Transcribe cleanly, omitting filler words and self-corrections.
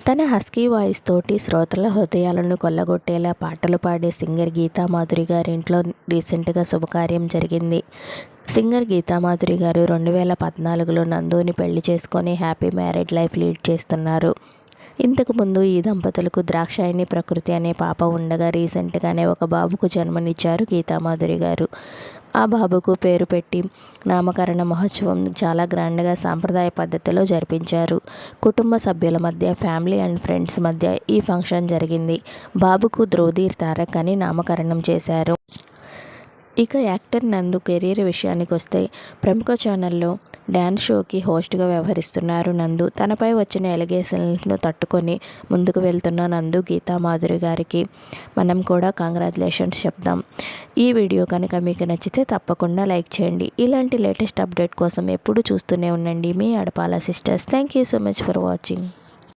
తన husky voice తోటి శ్రోతల హృదయాలను కొల్లగొట్టేలా పాటలు పాడే సింగర్ గీతామాధురి గారి ఇంట్లో రీసెంట్గా శుభకార్యం జరిగింది. సింగర్ గీతామాధురి గారు 2014లో నందుని పెళ్లి చేసుకొని హ్యాపీ మ్యారేడ్ లైఫ్ లీడ్ చేస్తున్నారు. ఇంతకుముందు ఈ దంపతులకు ద్రాక్షాయణి ప్రకృతి అనే పాప ఉండగా రీసెంట్గానే ఒక బాబుకు జన్మనిచ్చారు గీతామాధురి గారు. ఆ బాబుకు పేరు పెట్టి నామకరణ మహోత్సవం చాలా గ్రాండ్గా సాంప్రదాయ పద్ధతిలో జరిపించారు. కుటుంబ సభ్యుల మధ్య, ఫ్యామిలీ అండ్ ఫ్రెండ్స్ మధ్య ఈ ఫంక్షన్ జరిగింది. బాబుకు ధ్రువధీర్ తారక్ అని నామకరణం చేశారు. ఇక యాక్టర్ నందు కెరీర్ విషయానికి వస్తే ప్రముఖ ఛానల్లో డ్యాన్స్ షోకి హోస్ట్గా వ్యవహరిస్తున్నారు నందు. తనపై వచ్చిన ఎలిగేషన్లను తట్టుకొని ముందుకు వెళ్తున్న నందు గీతామాధురి గారికి మనం కూడా కంగ్రాచులేషన్స్ చెప్దాం. ఈ వీడియో కనుక మీకు నచ్చితే తప్పకుండా లైక్ చేయండి. ఇలాంటి లేటెస్ట్ అప్డేట్ కోసం ఎప్పుడు చూస్తూనే ఉండండి మీ Adapala sisters. Thank you so much for watching.